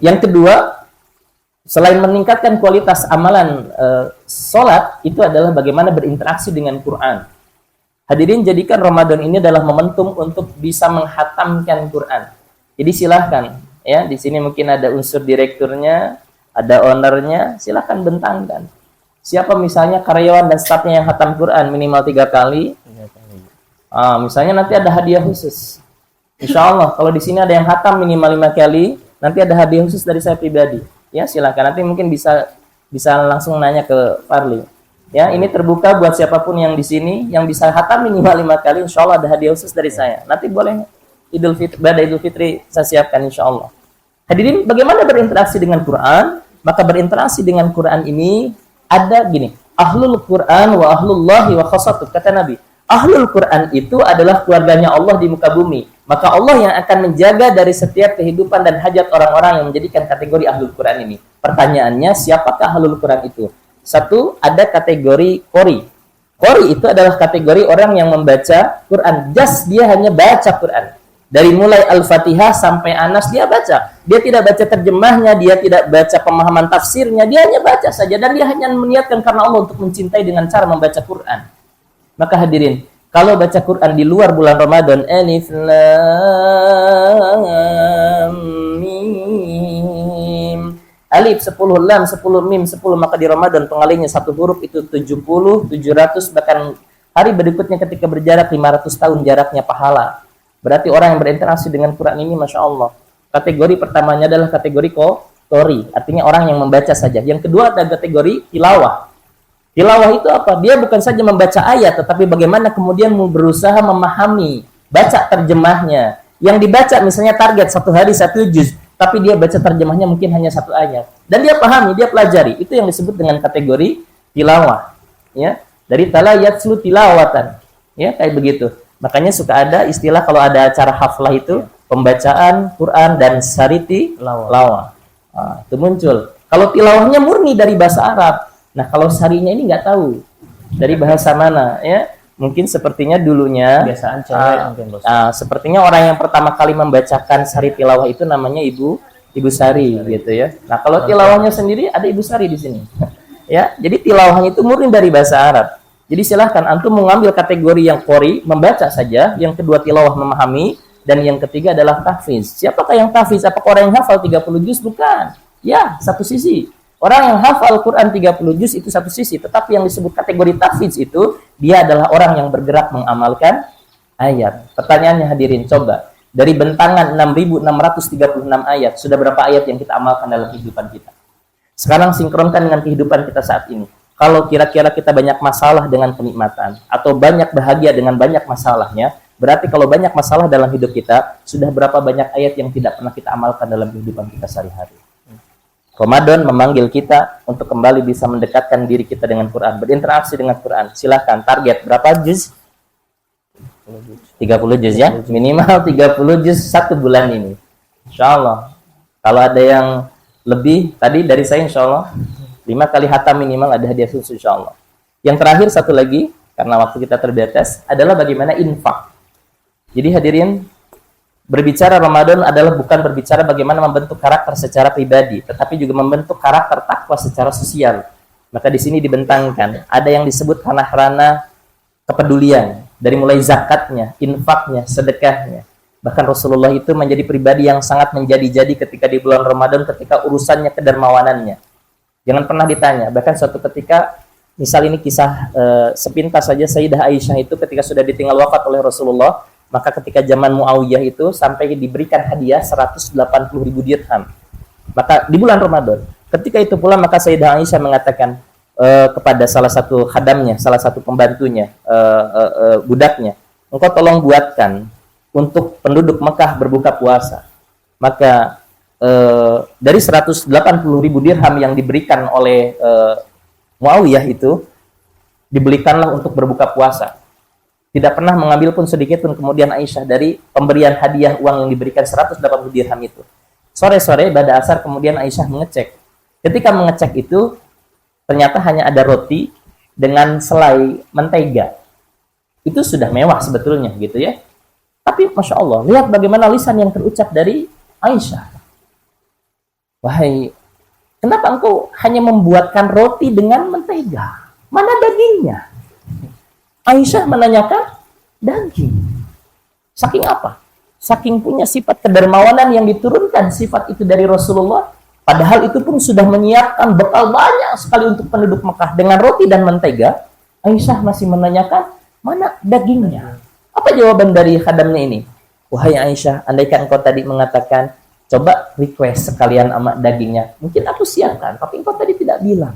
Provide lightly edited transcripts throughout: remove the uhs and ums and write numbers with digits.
Yang kedua, selain meningkatkan kualitas amalan sholat, itu adalah bagaimana berinteraksi dengan Quran. Hadirin, jadikan Ramadan ini adalah momentum untuk bisa menghatamkan Quran. Jadi silahkan, ya, di sini mungkin ada unsur direkturnya, ada ownernya, silahkan bentangkan. Siapa misalnya karyawan dan stafnya yang hatam Quran minimal 3 kali, misalnya nanti ada hadiah khusus. Insya Allah, kalau di sini ada yang hatam minimal 5 kali, nanti ada hadiah khusus dari saya pribadi. Ya, silakan. Nanti mungkin bisa langsung nanya ke Farli. Ya, ini terbuka buat siapapun yang di sini yang bisa hatam minimal 5 kali, insya Allah ada hadiah khusus dari saya. Nanti boleh pada Idul Fitri saya siapkan insya Allah. Hadirin, bagaimana berinteraksi dengan Quran? Maka berinteraksi dengan Quran ini ada gini, ahlul Quran wa ahlullahi wa khassatuh, kata Nabi. Ahlul Quran itu adalah keluarganya Allah di muka bumi. Maka Allah yang akan menjaga dari setiap kehidupan dan hajat orang-orang yang menjadikan kategori ahlul Quran ini. Pertanyaannya, siapakah ahlul Quran itu? Satu, ada kategori qori. Qori itu adalah kategori orang yang membaca Quran. Just dia hanya baca Quran. Dari mulai Al-Fatihah sampai Anas dia baca. Dia tidak baca terjemahnya, dia tidak baca pemahaman tafsirnya, dia hanya baca saja. Dan dia hanya meniatkan karena Allah untuk mencintai dengan cara membaca Quran. Maka hadirin, kalau baca Quran di luar bulan Ramadan, alif lam mim, alif 10, lam 10, mim 10, maka di Ramadan pengalinya satu huruf itu 70, 700, bahkan hari berikutnya ketika berjarak 500 tahun jaraknya pahala. Berarti orang yang berinteraksi dengan Quran ini, Masya Allah. Kategori pertamanya adalah kategori qori, artinya orang yang membaca saja. Yang kedua ada kategori tilawah. Tilawah itu apa? Dia bukan saja membaca ayat, tetapi bagaimana kemudian berusaha memahami, baca terjemahnya. Yang dibaca misalnya target 1 hari 1 juz, tapi dia baca terjemahnya mungkin hanya 1 ayat. Dan dia pahami, dia pelajari. Itu yang disebut dengan kategori tilawah. Ya, dari tala yatslu tilawatan. Ya, kayak begitu. Makanya suka ada istilah kalau ada acara haflah itu, pembacaan Quran dan sariti lawah. Itu muncul. Kalau tilawahnya murni dari bahasa Arab. Nah, kalau sarinya ini nggak tahu dari bahasa mana, ya. Mungkin sepertinya dulunya kebiasaan cewek mungkin, Bos. Sepertinya orang yang pertama kali membacakan sari tilawah itu namanya Ibu Sari gitu ya. Nah, kalau tilawahnya sendiri ada Ibu Sari di sini. Ya, jadi tilawahnya itu murni dari bahasa Arab. Jadi silahkan antum mengambil kategori yang qori, membaca saja, yang kedua tilawah memahami, dan yang ketiga adalah tahfiz. Siapakah yang tahfiz? Apakah orang yang hafal 30 juz? Bukan. Ya, satu sisi. Orang yang hafal Quran 30 juz itu satu sisi, tetapi yang disebut kategori tahfiz itu, dia adalah orang yang bergerak mengamalkan ayat. Pertanyaannya hadirin, coba. Dari bentangan 6.636 ayat, sudah berapa ayat yang kita amalkan dalam kehidupan kita? Sekarang sinkronkan dengan kehidupan kita saat ini. Kalau kira-kira kita banyak masalah dengan kenikmatan, atau banyak bahagia dengan banyak masalahnya, berarti kalau banyak masalah dalam hidup kita, sudah berapa banyak ayat yang tidak pernah kita amalkan dalam kehidupan kita sehari-hari. Ramadan memanggil kita untuk kembali bisa mendekatkan diri kita dengan Quran, berinteraksi dengan Quran. Silahkan, target berapa juz? 30 juz ya, minimal 30 juz 1 bulan ini. Insya Allah. Kalau ada yang lebih, tadi dari saya insya Allah 5 kali hatam minimal, ada hadiah khusus insya Allah. Yang terakhir satu lagi, karena waktu kita terbatas, adalah bagaimana infak. Jadi hadirin, berbicara Ramadan adalah bukan berbicara bagaimana membentuk karakter secara pribadi, tetapi juga membentuk karakter takwa secara sosial. Maka di sini dibentangkan, ada yang disebut ranah-ranah kepedulian, dari mulai zakatnya, infaknya, sedekahnya. Bahkan Rasulullah itu menjadi pribadi yang sangat menjadi-jadi ketika di bulan Ramadan, ketika urusannya kedermawanannya. Jangan pernah ditanya. Bahkan suatu ketika, misal ini kisah sepintas saja, Sayyidah Aisyah itu ketika sudah ditinggal wafat oleh Rasulullah, maka ketika zaman Muawiyah itu sampai diberikan hadiah 180.000 dirham. Maka di bulan Ramadan, ketika itu pula maka Sayyidah Aisyah mengatakan kepada salah satu khadamnya, salah satu pembantunya, budaknya, engkau tolong buatkan untuk penduduk Mekah berbuka puasa. Maka dari 180.000 dirham yang diberikan oleh Muawiyah itu, dibelikanlah untuk berbuka puasa. Tidak pernah mengambil pun sedikit pun kemudian Aisyah dari pemberian hadiah uang yang diberikan 180 dirham itu. Sore-sore pada asar kemudian Aisyah mengecek. Ketika mengecek itu ternyata hanya ada roti dengan selai mentega. Itu sudah mewah sebetulnya gitu ya. Tapi Masya Allah, lihat bagaimana lisan yang terucap dari Aisyah. Wahai, kenapa engkau hanya membuatkan roti dengan mentega? Mana dagingnya? Aisyah menanyakan, daging. Saking apa? Saking punya sifat kedermawanan yang diturunkan sifat itu dari Rasulullah. Padahal itu pun sudah menyiapkan bekal banyak sekali untuk penduduk Mekah dengan roti dan mentega. Aisyah masih menanyakan, mana dagingnya? Apa jawaban dari khadamnya ini? Wahai Aisyah, andaikan engkau tadi mengatakan, coba request sekalian sama dagingnya. Mungkin aku siapkan, tapi engkau tadi tidak bilang.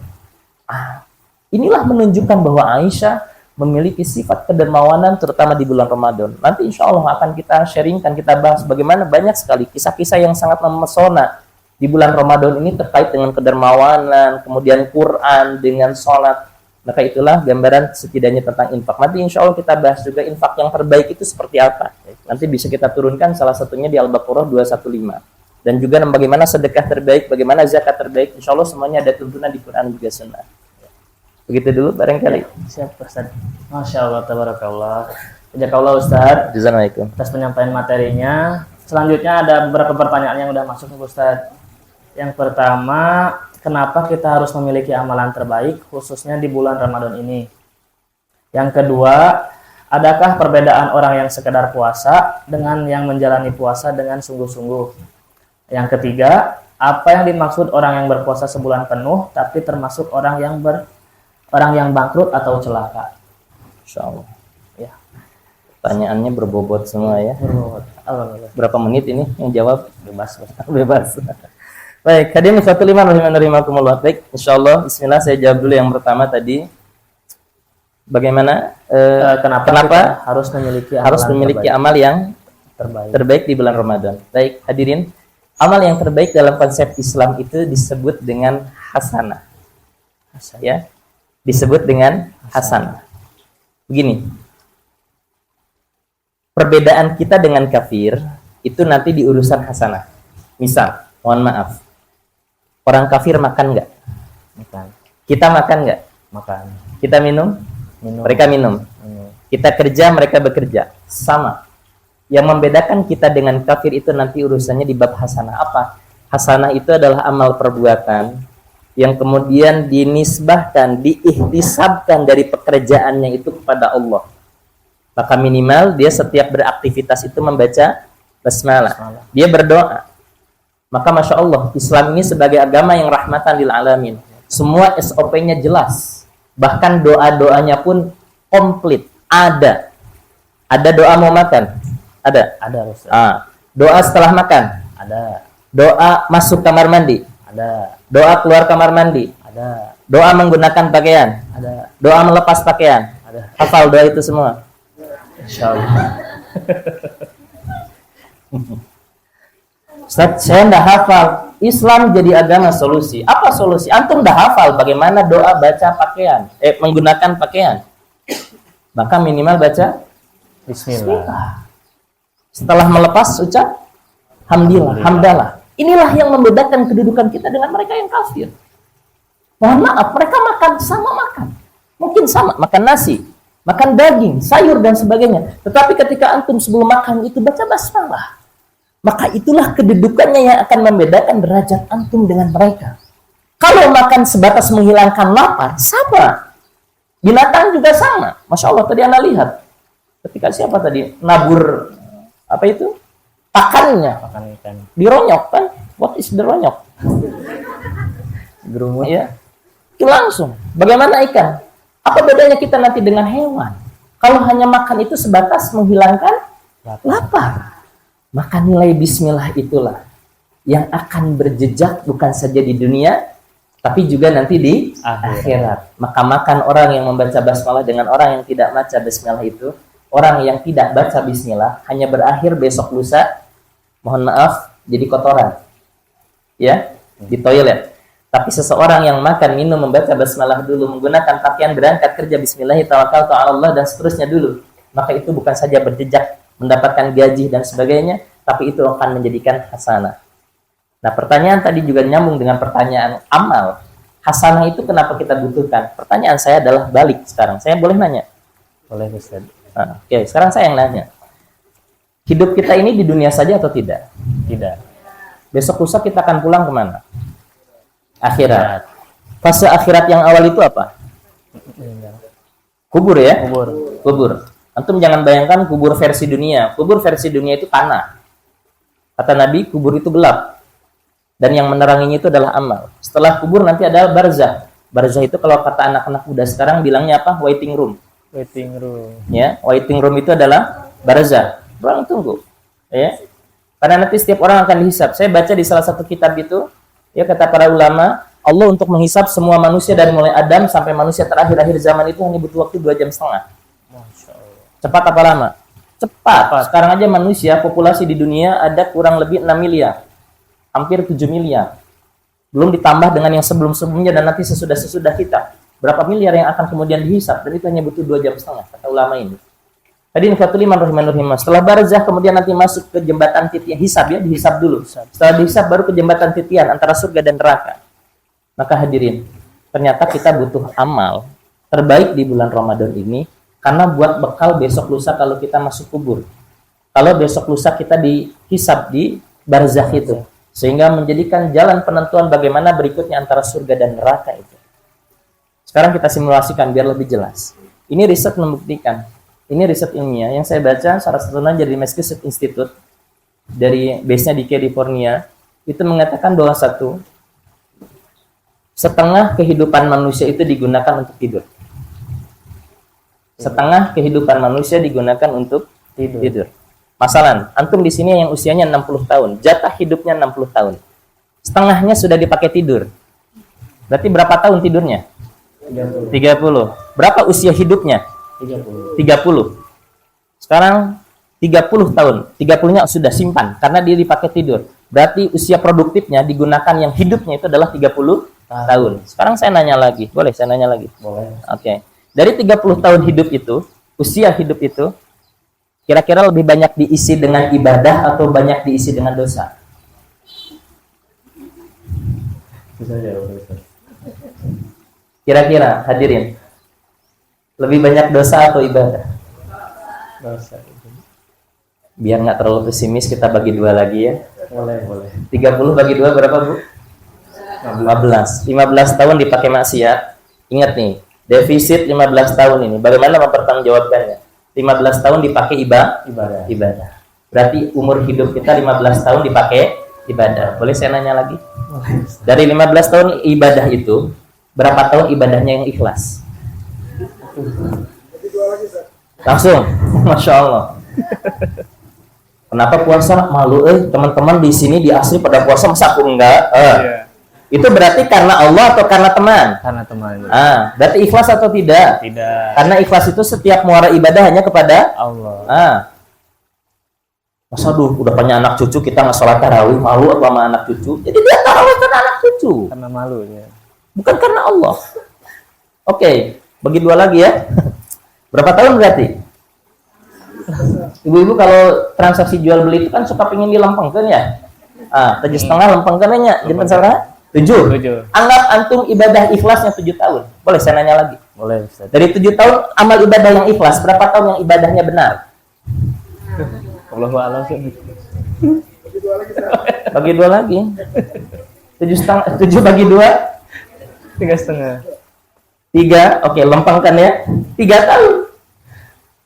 Inilah menunjukkan bahwa Aisyah memiliki sifat kedermawanan terutama di bulan Ramadan. Nanti insya Allah akan kita sharingkan, kita bahas bagaimana banyak sekali kisah-kisah yang sangat memesona di bulan Ramadan ini terkait dengan kedermawanan, kemudian Quran, dengan sholat. Maka itulah gambaran setidaknya tentang infak. Nanti insya Allah kita bahas juga infak yang terbaik itu seperti apa. Nanti bisa kita turunkan salah satunya di Al-Baqarah 215. Dan juga bagaimana sedekah terbaik, bagaimana zakat terbaik. Insya Allah semuanya ada tuntunan di Quran juga sunnah. Begitu dulu barangkali. Siap Ustaz. Masya Allah, tabarakallah. Jazakallah Ustaz. Assalamualaikum. Atas penyampaian materinya. Selanjutnya ada beberapa pertanyaan yang udah masuk Ustaz. Yang pertama, kenapa kita harus memiliki amalan terbaik khususnya di bulan Ramadan ini? Yang kedua, adakah perbedaan orang yang sekedar puasa dengan yang menjalani puasa dengan sungguh-sungguh? Yang ketiga, apa yang dimaksud orang yang berpuasa sebulan penuh tapi termasuk orang yang bangkrut atau celaka? Insyaallah. Ya. Pertanyaannya berbobot semua ya. Berbobot. Berapa menit ini yang jawab? Bebas. Bebas. Baik, hadirin 15 Baik, insyaallah bismillah saya jawab dulu yang pertama tadi. Bagaimana kenapa kita harus memiliki amal yang terbaik di bulan Ramadan. Baik, hadirin, amal yang terbaik dalam konsep Islam itu disebut dengan hasanah. Ya. Disebut dengan hasanah. Begini, perbedaan kita dengan kafir itu nanti di urusan hasanah. Misal, mohon maaf, orang kafir makan nggak? Makan. Kita makan nggak? Makan. Kita minum? Mereka minum. Kita kerja, mereka bekerja. Sama. Yang membedakan kita dengan kafir itu nanti urusannya di bab hasanah. Apa? Hasanah itu adalah amal perbuatan yang kemudian dinisbahkan, diihtisabkan dari pekerjaannya itu kepada Allah. Maka minimal dia setiap beraktivitas itu membaca basmalah. Dia berdoa. Maka Masya Allah, Islam ini sebagai agama yang rahmatan lil alamin. Semua SOP-nya jelas. Bahkan doa-doanya pun komplit. Ada doa mau makan? Ada. Doa setelah makan? Ada. Doa masuk kamar mandi? Ada. Doa keluar kamar mandi? Ada. Doa menggunakan pakaian? Ada. Doa melepas pakaian? Ada. Hafal doa itu semua? Insyaallah. Ustaz, saya nggak hafal. Islam jadi agama solusi. Apa solusi? Antum nggak hafal bagaimana doa baca pakaian, menggunakan pakaian. Maka minimal baca Bismillah. Setelah melepas ucap hamdalah. Inilah yang membedakan kedudukan kita dengan mereka yang kafir. Mohon maaf, mereka makan sama makan. Mungkin sama, makan nasi, makan daging, sayur dan sebagainya. Tetapi ketika antum sebelum makan itu baca basmalah, maka itulah kedudukannya yang akan membedakan derajat antum dengan mereka. Kalau makan sebatas menghilangkan lapar, sama. Binatang juga sama. Masya Allah, tadi Anda lihat. Ketika siapa tadi? Nabur, apa itu? Pakannya. Pakan ikan. Dironyok kan? What is dironyok? Gerumut. Ya. Itu langsung. Bagaimana ikan? Apa bedanya kita nanti dengan hewan? Kalau hanya makan itu sebatas menghilangkan lapar. Maka nilai bismillah itulah yang akan berjejak bukan saja di dunia, tapi juga nanti di akhirat. Maka makan orang yang membaca basmalah dengan orang yang tidak baca bismillah itu, orang yang tidak baca bismillah hanya berakhir besok lusa, mohon maaf, jadi kotoran. Ya, di toilet. Tapi seseorang yang makan, minum, membaca basmalah dulu, menggunakan pakaian berangkat kerja bismillah, tawakkaltu 'ala Allah dan seterusnya dulu, maka itu bukan saja berjejak mendapatkan gaji dan sebagainya, tapi itu akan menjadikan hasanah. Nah, pertanyaan tadi juga nyambung dengan pertanyaan amal. Hasanah itu kenapa kita butuhkan? Pertanyaan saya adalah balik sekarang. Saya boleh nanya? Boleh, Ustaz. Oke, sekarang saya yang nanya. Hidup kita ini di dunia saja atau tidak? Tidak. Besok lusa kita akan pulang kemana? akhirat. Fase akhirat yang awal itu apa? Kubur ya? Kubur. Antum jangan bayangkan kubur versi dunia. Kubur versi dunia itu tanah. Kata Nabi, kubur itu gelap. Dan yang meneranginya itu adalah amal. Setelah kubur nanti ada barzah. Barzah itu kalau kata anak-anak muda sekarang bilangnya apa? Waiting room. Waiting room. Ya, waiting room itu adalah barzah. Ruang tunggu. Ya. Karena nanti setiap orang akan dihisab. Saya baca di salah satu kitab itu, ya kata para ulama, Allah untuk menghisab semua manusia dari mulai Adam sampai manusia terakhir-akhir zaman itu hanya butuh waktu 2,5 jam. Masya Allah. Cepat apa lama? Cepat. Sekarang aja manusia, populasi di dunia ada kurang lebih 6 miliar. Hampir 7 miliar. Belum ditambah dengan yang sebelum-sebelumnya dan nanti sesudah-sesudah kita. Berapa miliar yang akan kemudian dihisab? Dan itu hanya butuh 2,5 jam, kata ulama ini. Tadi Fatul-Iman rahimahullah. Setelah barzah kemudian nanti masuk ke jembatan titian. Hisab ya, dihisab dulu. Setelah dihisab baru ke jembatan titian antara surga dan neraka. Maka hadirin, ternyata kita butuh amal terbaik di bulan Ramadan ini karena buat bekal besok lusa kalau kita masuk kubur. Kalau besok lusa kita dihisab di barzakh itu, sehingga menjadikan jalan penentuan bagaimana berikutnya antara surga dan neraka itu. Sekarang kita simulasikan biar lebih jelas. Ini riset membuktikan. Ini riset ilmiah yang saya baca salah satunya dari Massachusetts Institute dari base-nya di California itu mengatakan bahwa setengah kehidupan manusia itu digunakan untuk tidur. Setengah kehidupan manusia digunakan untuk tidur. Masalah, antum di sini yang usianya 60 tahun, jatah hidupnya 60 tahun. Setengahnya sudah dipakai tidur. Berarti berapa tahun tidurnya? 30. Berapa usia hidupnya? 30. Sekarang 30 tahun. 30-nya sudah simpan karena dia dipakai tidur. Berarti usia produktifnya digunakan yang hidupnya itu adalah 30 tahun. Sekarang saya nanya lagi. Boleh saya nanya lagi? Boleh. Oke. Dari 30 tahun hidup itu, usia hidup itu kira-kira lebih banyak diisi dengan ibadah atau banyak diisi dengan dosa? Kira-kira hadirin. Lebih banyak dosa atau ibadah? Dosa. Biar nggak terlalu pesimis kita bagi dua lagi ya. Boleh. 30 bagi 2 berapa, Bu? 15 tahun dipakai maksiat. Ingat nih, defisit 15 tahun ini. Bagaimana mempertanggungjawabkannya? 15 tahun dipakai ibadah. Berarti umur hidup kita 15 tahun dipakai ibadah. Boleh saya nanya lagi? Dari 15 tahun ibadah itu, berapa tahun ibadahnya yang ikhlas? Langsung, Masya Allah. Kenapa puasa? Malu, teman-teman di sini di asli pada puasa, masa aku enggak? Itu berarti karena Allah atau karena teman? Karena teman. Berarti ikhlas atau tidak? Tidak. Karena ikhlas itu setiap muara ibadah hanya kepada Allah. Masa udah punya anak cucu kita nggak sholat tarawih, malu apa sama anak cucu? Jadi dia tarawih karena anak cucu. Karena malu ya. Bukan karena Allah. Oke, bagi dua lagi ya. Berapa tahun berarti? Ibu-ibu kalau transaksi jual beli itu kan suka pengen dilempengkan ya. 7,5 lempengkannya jemput saudara? 7. Anggap antum ibadah ikhlasnya 7 tahun. Boleh saya nanya lagi? Boleh, Ustaz. Dari 7 tahun amal ibadah yang ikhlas, berapa tahun yang ibadahnya benar? Allahu a'lam. Bagi 2 lagi. 7 bagi 2? 3,5. 3, oke, lempengkan ya. 3 tahun.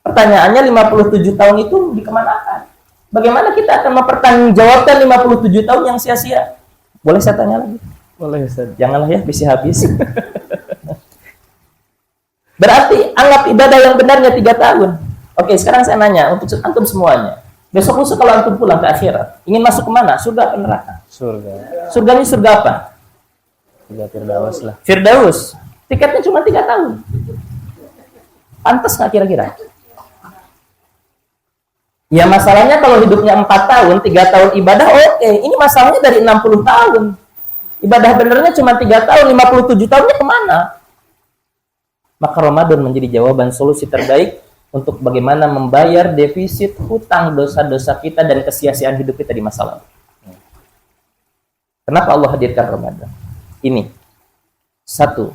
Pertanyaannya 57 tahun itu dikemanakan? Bagaimana kita akan mempertanggungjawabkan 57 tahun yang sia-sia? Boleh saya tanya lagi? Boleh, Ustaz. Janganlah ya, bisa habis. Berarti anggap ibadah yang benarnya 3 tahun. Oke, sekarang saya nanya untuk antum semuanya. Besok lusa kalau antum pulang ke akhirat, ingin masuk kemana? Surga atau neraka? Surga. Surganya surga apa? Surga Firdaus lah. Firdaus. Tiketnya cuma 3 tahun. Pantas nggak kira-kira? Ya masalahnya kalau hidupnya 4 tahun, 3 tahun ibadah, oke. Ini masalahnya dari 60 tahun. Ibadah benernya cuma 3 tahun, 57 tahunnya kemana? Maka Ramadan menjadi jawaban solusi terbaik untuk bagaimana membayar defisit hutang dosa-dosa kita dan kesia-siaan hidup kita di masa lalu. Kenapa Allah hadirkan Ramadan? Ini. 1.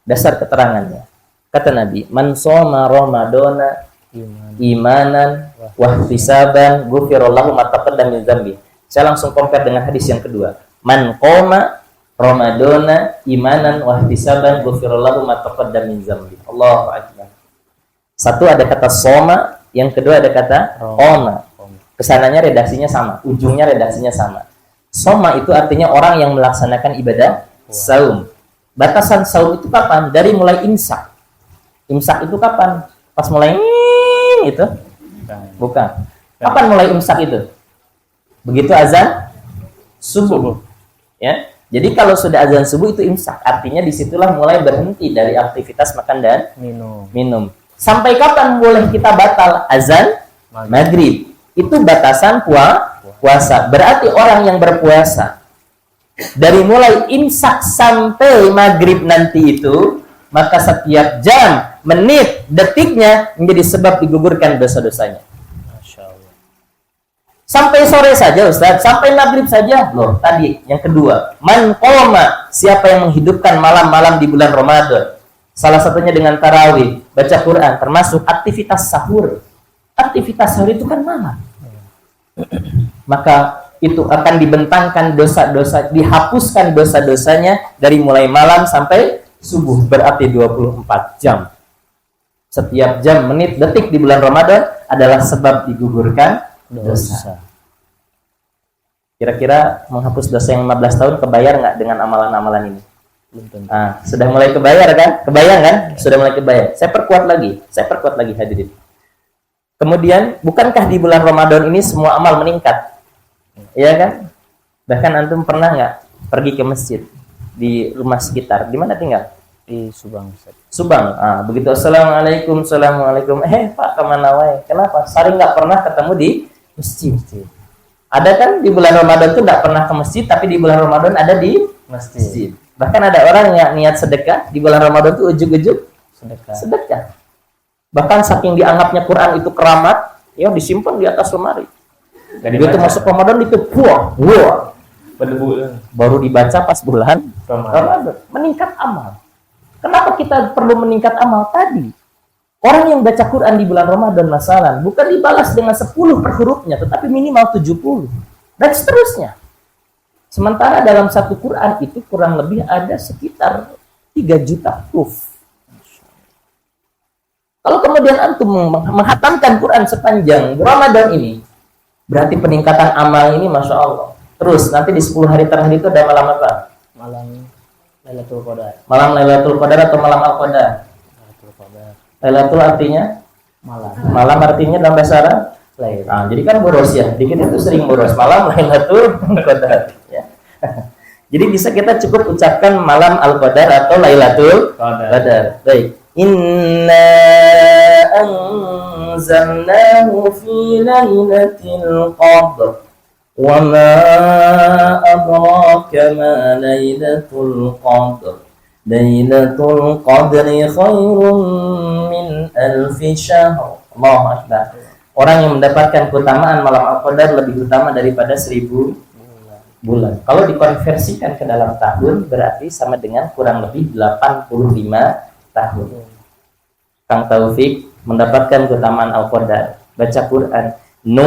Dasar keterangannya. Kata Nabi, man shoma Ramadana imanan wahtisaban ghufirallahu ma taqaddama min dzambi. Saya langsung compare dengan hadis yang kedua. Man qoma Ramadana imanan wa ihtisaban ghufira lahu ma taqaddama min dzambi. Allahu akbar. Satu ada kata soma, yang kedua ada kata ona. Kesananya redaksinya sama, ujungnya redaksinya sama. Soma itu artinya orang yang melaksanakan ibadah saum. Batasan saum itu kapan? Dari mulai imsak. Imsak itu kapan? Pas mulai itu? Bukan. Kapan mulai imsak itu? Begitu azan subuh. Ya. Jadi kalau sudah azan subuh itu imsak, artinya disitulah mulai berhenti dari aktivitas makan dan minum. Sampai kapan boleh kita batal? Azan maghrib. Itu batasan puasa. Berarti orang yang berpuasa dari mulai imsak sampai maghrib nanti itu, maka setiap jam, menit, detiknya menjadi sebab digugurkan dosa-dosanya. Sampai sore saja Ustaz, sampai maghrib saja. Loh, tadi yang kedua, man qoma, siapa yang menghidupkan malam-malam di bulan Ramadan. Salah satunya dengan tarawih, baca Quran, termasuk aktivitas sahur. Aktivitas sahur itu kan malam. Maka itu akan dibentangkan dosa-dosa, dihapuskan dosa-dosanya dari mulai malam sampai subuh, berarti 24 jam. Setiap jam, menit, detik di bulan Ramadan adalah sebab digugurkan dosa. Kira-kira menghapus dosa yang 15 tahun kebayar nggak dengan amalan-amalan ini? Sudah mulai kebayar kan? Kebayang kan? Sudah mulai kebayar. Saya perkuat lagi hadirin. Kemudian, bukankah di bulan Ramadan ini semua amal meningkat? Iya kan? Bahkan antum pernah nggak pergi ke masjid di rumah sekitar? Di mana tinggal? Di Subang. Subang. Begitu assalamualaikum. Pak kemana wae? Kenapa? Sering nggak pernah ketemu di masjid. Ada kan di bulan Ramadan tuh nggak pernah ke masjid, tapi di bulan Ramadan ada di masjid. Bahkan ada orang yang niat sedekah di bulan Ramadan tuh ujug-ujug sedekah. Bahkan saking dianggapnya Quran itu keramat, ya disimpan di atas lemari. Begitu masuk Ramadan itu baru dibaca pas bulan Ramadan. Meningkat amal. Kenapa kita perlu meningkat amal tadi? Orang yang baca Quran di bulan Ramadan masalah bukan dibalas dengan 10 per hurufnya, tetapi minimal 70 dan seterusnya. Sementara dalam satu Quran itu kurang lebih ada sekitar 3 juta huruf. Kalau kemudian antum menghatamkan Quran sepanjang Ramadan ini, berarti peningkatan amal ini Masya Allah. Terus nanti di 10 hari terakhir itu ada malam apa? Malam Lailatul Qadar. Malam Lailatul Qadar atau malam Al-Qadar? Lailatul artinya malam. Malam artinya dalam bahasa Arab Lail. Jadi kan boros ya. Dikit itu sering boros. Malam Lailatul Qadar ya. Jadi bisa kita cukup ucapkan malam Al-Qadar atau Lailatul Qadar. Baik. Inna anzalnahu fi lailatul qadr. Wa ma adraka ma lailatul qadr. Lailatul Qadri khairun min alfi syahr. Allahu Akbar. Orang yang mendapatkan keutamaan malam Al-Qadar lebih utama daripada 1000 bulan. Kalau dikonversikan ke dalam tahun berarti sama dengan kurang lebih 85 tahun. Kang Taufik mendapatkan keutamaan Al-Qadar, baca Quran, Nun,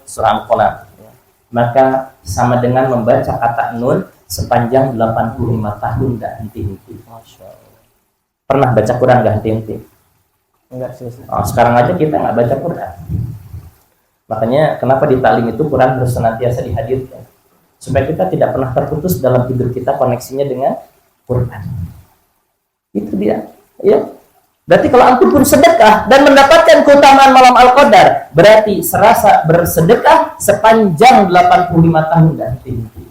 surah Al-Qalam. Maka sama dengan membaca kata Nun sepanjang 85 tahun gak henti-henti. Masya Allah. Pernah baca Quran gak henti-henti? Enggak sih. Sekarang aja kita gak baca Quran. Makanya kenapa di taklim itu Quran harus senantiasa dihadirkan, supaya kita tidak pernah terputus dalam hidup kita koneksinya dengan Quran. Itu dia. Ya. Berarti kalau antum pun sedekah dan mendapatkan keutamaan malam Al-Qadar, berarti serasa bersedekah sepanjang 85 tahun gak henti-henti.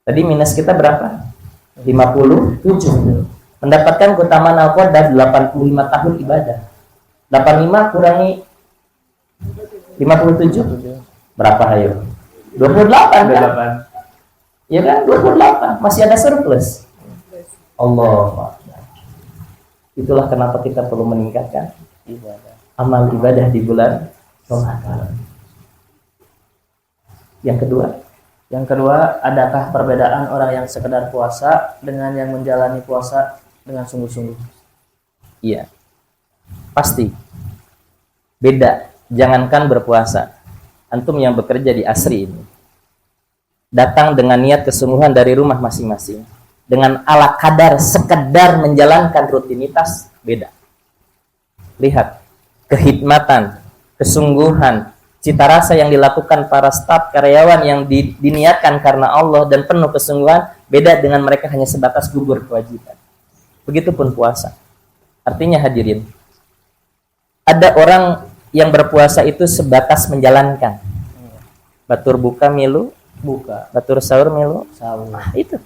Tadi minus kita berapa? 57. Mendapatkan keutamaan Al-Qadar 85 tahun ibadah. 85 kurangi 57 berapa ayo? 28 kan? Ya kan? 28. Masih ada surplus. Allah. Itulah kenapa kita perlu meningkatkan ibadah. Amal ibadah di bulan Ramadan. Yang kedua, adakah perbedaan orang yang sekedar puasa dengan yang menjalani puasa dengan sungguh-sungguh? Iya, pasti beda. Jangankan berpuasa, antum yang bekerja di ASRI ini, datang dengan niat kesungguhan dari rumah masing-masing, dengan ala kadar sekedar menjalankan rutinitas, beda. Lihat kehikmatan, kesungguhan, cita rasa yang dilakukan para staf karyawan yang diniatkan karena Allah dan penuh kesungguhan, beda dengan mereka hanya sebatas gugur kewajiban. Begitupun puasa. Artinya hadirin, ada orang yang berpuasa itu sebatas menjalankan. Batur buka milu buka, batur sahur milu sahur. Itu.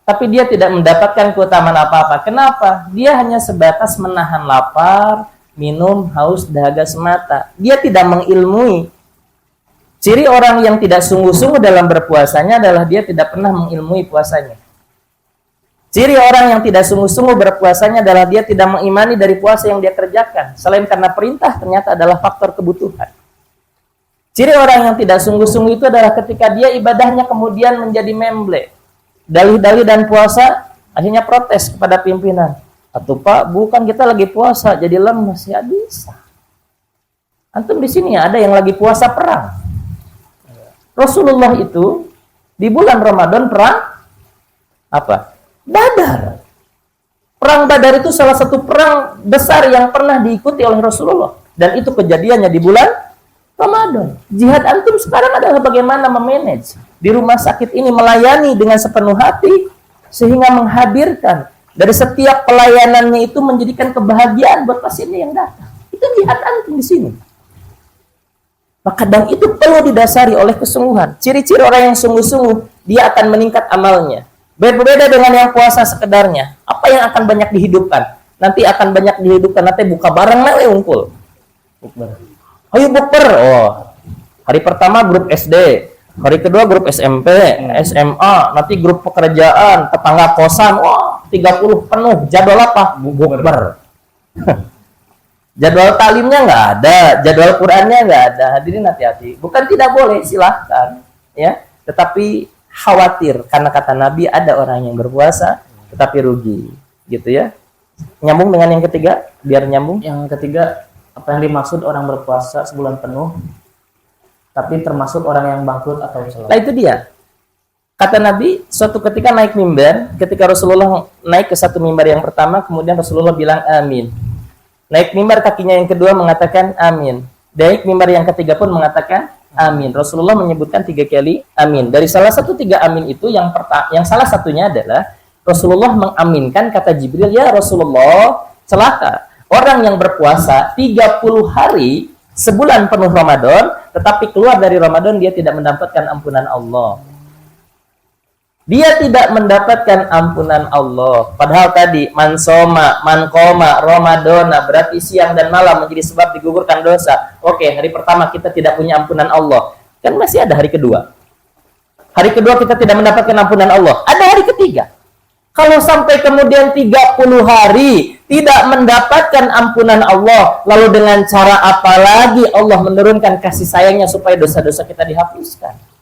Tapi dia tidak mendapatkan keutamaan apa-apa. Kenapa? Dia hanya sebatas menahan lapar, minum, haus, dahaga semata. Dia tidak mengilmui. Ciri orang yang tidak sungguh-sungguh dalam berpuasanya adalah dia tidak pernah mengilmui puasanya. Ciri orang yang tidak sungguh-sungguh berpuasanya adalah dia tidak mengimani dari puasa yang dia kerjakan. Selain karena perintah, ternyata adalah faktor kebutuhan. Ciri orang yang tidak sungguh-sungguh itu adalah ketika dia ibadahnya kemudian menjadi memble. Dalih-dalih dan puasa, akhirnya protes kepada pimpinan. Atau Pak, bukan kita lagi puasa, jadi lemes. Ya bisa. Antum di sini ada yang lagi puasa perang. Rasulullah itu di bulan Ramadan perang apa? Badar. Perang Badar itu salah satu perang besar yang pernah diikuti oleh Rasulullah. Dan itu kejadiannya di bulan Ramadan. Jihad antum sekarang adalah bagaimana memanage di rumah sakit ini, melayani dengan sepenuh hati sehingga menghadirkan dari setiap pelayanannya itu menjadikan kebahagiaan buat pasiennya yang datang. Itu jihad antum di sini. Maka dan itu perlu didasari oleh kesungguhan. Ciri-ciri orang yang sungguh-sungguh, dia akan meningkat amalnya. Berbeda dengan yang puasa sekedarnya. Apa yang akan banyak dihidupkan? Nanti akan banyak dihidupkan, nanti buka bareng mele unggul. Ayo bukber. Oh. Hari pertama grup SD, hari kedua grup SMP, SMA, nanti grup pekerjaan, tetangga kosan. Wah, 30 penuh. Jadwal apa? Bukber. Jadwal talimnya nggak ada, jadwal Qur'annya nggak ada. Hadirin hati-hati. Bukan tidak boleh, silahkan, ya. Tetapi khawatir karena kata Nabi ada orang yang berpuasa tetapi rugi, gitu ya. Nyambung dengan yang ketiga, biar nyambung. Yang ketiga, apa yang dimaksud orang berpuasa sebulan penuh, tapi termasuk orang yang bangkrut atau salah. Nah itu dia. Kata Nabi, suatu ketika naik mimbar, ketika Rasulullah naik ke satu mimbar yang pertama, kemudian Rasulullah bilang amin. Naik mimbar kakinya yang kedua mengatakan amin. Naik mimbar yang ketiga pun mengatakan amin. Rasulullah menyebutkan 3 kali amin. Dari salah satu 3 amin itu yang salah satunya adalah Rasulullah mengaminkan kata Jibril, ya Rasulullah, celaka orang yang berpuasa 30 hari sebulan penuh Ramadan, tetapi keluar dari Ramadan dia tidak mendapatkan ampunan Allah. Dia tidak mendapatkan ampunan Allah. Padahal tadi man qoma Ramadana, berarti siang dan malam menjadi sebab digugurkan dosa. Oke, hari pertama kita tidak punya ampunan Allah. Kan masih ada hari kedua. Hari kedua kita tidak mendapatkan ampunan Allah. Ada hari ketiga. Kalau sampai kemudian 30 hari tidak mendapatkan ampunan Allah, lalu dengan cara apa lagi Allah menurunkan kasih sayangnya supaya dosa-dosa kita dihapuskan?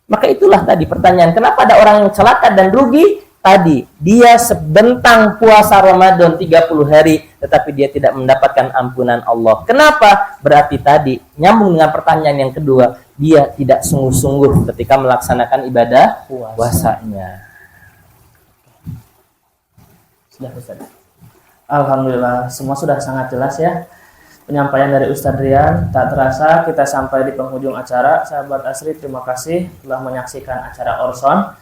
Maka itulah tadi pertanyaan, kenapa ada orang yang celaka dan rugi? Tadi, dia sebentang puasa Ramadan 30 hari, tetapi dia tidak mendapatkan ampunan Allah. Kenapa? Berarti tadi, nyambung dengan pertanyaan yang kedua, dia tidak sungguh-sungguh ketika melaksanakan ibadah puasanya. Sudah Ustaz. Alhamdulillah, semua sudah sangat jelas ya. Penyampaian dari Ustadz Rian. Tak terasa kita sampai di penghujung acara. Sahabat Asri, terima kasih telah menyaksikan acara Orson.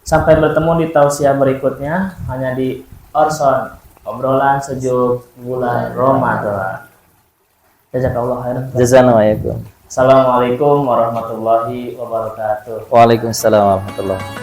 Sampai bertemu di tausiah berikutnya hanya di Orson, obrolan sejuk bulan Ramadan. Jazakallahu khairan. Jazakallahu. Assalamualaikum warahmatullahi wabarakatuh. Waalaikumsalam warahmatullahi wabarakatuh.